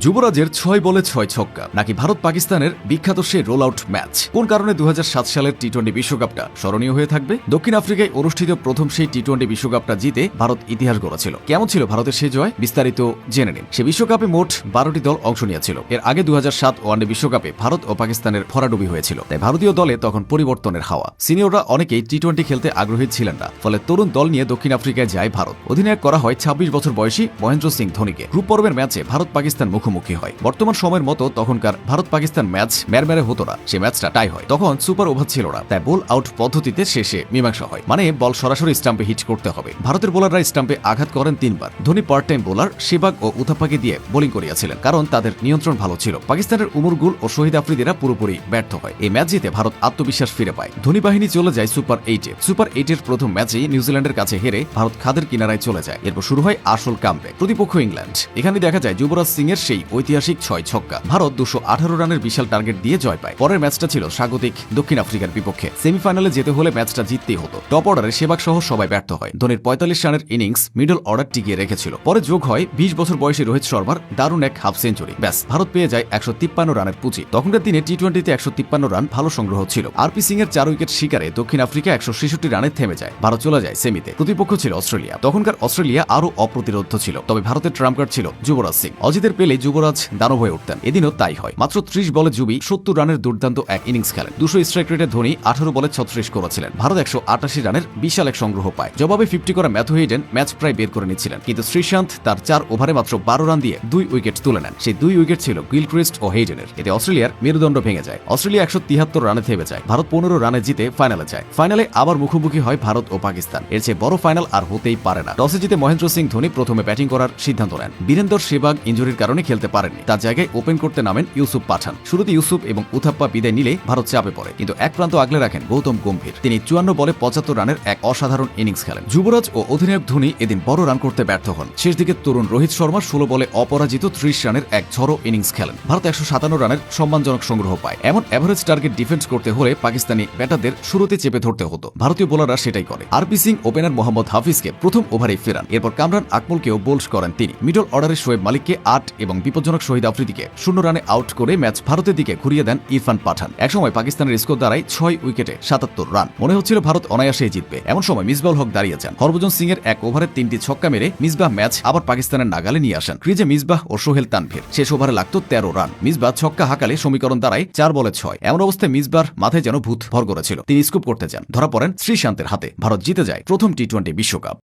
যুবরাজের ৬ বলে ৬ ছক্কা নাকি ভারত পাকিস্তানের বিখ্যাত সেই রোল আউট ম্যাচ? কোন কারণে ২০০৭ সালের টি-20 বিশ্বকাপটা স্মরণীয় হয়ে থাকবে? দক্ষিণ আফ্রিকায় অনুষ্ঠিত প্রথম সেই টি-20 বিশ্বকাপটা জিতে ভারত ইতিহাস গড়েছিল। কেমন ছিল ভারতের সেই জয়? বিস্তারিত জেনে নিন। সে বিশ্বকাপে মোট ১২টি দল অংশ নিয়েছিল। এর আগে ২০০৭ ওয়ানডে বিশ্বকাপে ভারত ও পাকিস্তানের ভরাডুবি হয়েছিল। তাই ভারতীয় দলে তখন পরিবর্তনের হাওয়া। সিনিয়ররা অনেকেই টি-20 খেলতে আগ্রহী ছিলেন না, ফলে তরুণ দল নিয়ে দক্ষিণ আফ্রিকায় যায় ভারত। অধিনায়ক করা হয় ২৬ বছর বয়সী মহেন্দ্র সিং ধোনিকে। গ্রুপ পর্বের ম্যাচে ভারত পাকিস্তান মুখোমুখি হয়। বর্তমান সময়ের মতো তখনকার ভারত পাকিস্তান ম্যাচ মেরমেরে হতো না, সে ম্যাচটা টাই হয়। তখন সুপার ওভার ছিল না, তাই বোল আউট পদ্ধতিতে শেষে মীমাংসা হয়, মানে বল সরাসরি স্টাম্পে হিট করতে হবে। ভারতের বোলাররা স্টাম্পে আঘাত করেন ৩ বার। Dhoni part time bowler Sehwag ও উথাপ্পাকে দিয়ে বোলিং করিয়াছিলেন, কারণ তাদের নিয়ন্ত্রণ ভালো ছিল। পাকিস্তানের উমর গুল ও শহীদ আফ্রিদিরা পুরোপুরি ব্যর্থ হয়। এই ম্যাচ জিতে ভারত আত্মবিশ্বাস ফিরে পায়। ধোনি বাহিনী চলে যায় সুপার 8-এ। সুপার 8-এর প্রথম ম্যাচেই নিউজিল্যান্ডের কাছে হেরে ভারত খাদের কিনারায় চলে যায়। এরপর শুরু হয় আসল কামব্যাক। প্রতিপক্ষ ইংল্যান্ড। এখানে দেখা যায় যুবরাজ সিং এর সেই ঐতিহাসিক ৬ ছক্কা। ভারত ২১৮ রানের বিশাল টার্গেট দিয়ে জয় পায়। পরের ম্যাচটা ছিল স্বাগতিক দক্ষিণ আফ্রিকার বিপক্ষে। সেমিফাইনালে যেতে হলে ম্যাচটা জিততেই হতো। টপ অর্ডারে সেবাগ সহ সবাই ব্যর্থ হয়। ধোনির ৪৫ রানের ইনিংস মিডল অর্ডার টিকিয়ে রেখেছিল। পরে যোগ হয় ২০ বছর বয়সী রোহিত শর্মার দারুণ এক হাফ সেঞ্চুরি। ব্যাস, ভারত পেয়ে যায় ১৫৩ রানের পুঁজি। তখনকার দিনে টি-20তে ১৫৩ রান ভালো সংগ্রহ ছিল। আরপি সিং এর ৪ উইকেট শিকারে দক্ষিণ আফ্রিকা ১৬৬ রানে থেমে যায়। ভারত চলে যায় সেমিতে। প্রতিপক্ষ ছিল অস্ট্রেলিয়া। তখনকার অস্ট্রেলিয়া আরও অপ্রতিরোধ্য ছিল, তবে ভারতের ট্রাম্প কার্ড ছিল যুবরাজ সিং। অজিতের পেলে যুবরাজ দানব হয়ে উঠতেন। এদিনও তাই হয়। মাত্র ৩০ বলে যুবি ৭০ রানের দুর্দান্ত এক ইনিংস খেলেন। ২০০ স্ট্রাইক রেটে ধোনি ১৮ বলে ৩৬ করেছিলেন। ভারত ১৮৮ রানের বিশাল এক সংগ্রহ পায়। জবাবে 50 করা ম্যাথু হেইডেন ম্যাচ প্রায় বের করে নিচ্ছিলেন, কিন্তু শ্রীশান্ত তার ৪ ওভারে মাত্র ১২ রান দিয়ে ২ উইকেট তুলে নেন। সেই ২ উইকেট ছিল গিলক্রিস্ট ও হেইডেনের। এতে অস্ট্রেলিয়ার মেরুদণ্ড ভেঙে যায়। অস্ট্রেলিয়া ১৭৩ রানে থেমে যায়। ভারত ১৫ রানে জিতে ফাইনালে যায়। ফাইনালে আবার মুখোমুখি হয় ভারত ও পাকিস্তান। এর চেয়ে বড় ফাইনাল আর হতেই পারে না। টসে জিতে মহেন্দ্র সিং ধোনি প্রথমে ব্যাটিং করার সিদ্ধান্ত নেন। বীরেন্দর সেবাগ ইনজুরির কারণে খেলতে পারেননি। তার জায়গায় ওপেন করতে নামেন ইউসুফ পাঠান। শুরুতে ইউসুফ এবং উথাপ্পা বিদায় নিলে ভারত চাপে পড়ে, কিন্তু এক প্রান্ত আগলে রাখেন গৌতম গম্ভীর। তিনি ৫৪ বলে ৭৫ রানের এক অসাধারণ ইনিংস খেলেন। যুবরাজ ও অধিনায়ক ধোনি এদিন বড় রান করতে ব্যর্থ হন। শেষ দিকে তরুণ রোহিত শর্মা ১৬ বলে অপরাজিত ৩০ রানের এক ঝড়ো ইনিংস খেলেন। ভারত ১৫৭ রানের সম্মানজনক সংগ্রহ পায়। এমন এভারেজ টার্গেট ডিফেন্স করতে হলে পাকিস্তানি ব্যাটারদের শুরুতে চেপে ধরতে হতো। ভারতীয় বোলাররা সেটাই করে। আরপি সিং ওপেনার মোহাম্মদ হাফিজকে প্রথম ওভারেই ফেরান। এরপর কামরান আকমলকেও বোল্ড করেন তিনি। মিডল অর্ডারে শোয়েব মালিককে ৮ এবং বিপজ্জনক শহীদ আফ্রিদিকে ০ রানে আউট করে ম্যাচ ভারতের দিকে ঘুরিয়ে দেন ইরফান পাঠান। একসময় পাকিস্তানের স্কোর দাঁড়ায় ৬ উইকেটে ৭৭ রান। মনে হচ্ছিল ভারত অনায়াসেই জিতবে। এমন সময় মিসবাউল হক দাঁড়িয়ে যান। হরভজন সিং এর এক ওভারে ৩টি ছক্কা মেরে মিসবাহ ম্যাচ আবার পাকিস্তানের নাগালে নিয়ে আসেন। ক্রিজে মিসবাহ ও সোহেল তানভীর। শেষ ওভারে লাগতো ১৩ রান। মিসবাহ ছক্কা হাঁকালে সমীকরণ দাঁড়ায় ৪ বলে ৬। এমন অবস্থায় মিসবাহর মাথায় যেন ভূত ভর করেছিল। তিনি স্কুপ করতে যান, ধরা পড়েন শ্রীশান্তের হাতে। ভারত জিতে যায় প্রথম টি-20 বিশ্বকাপ।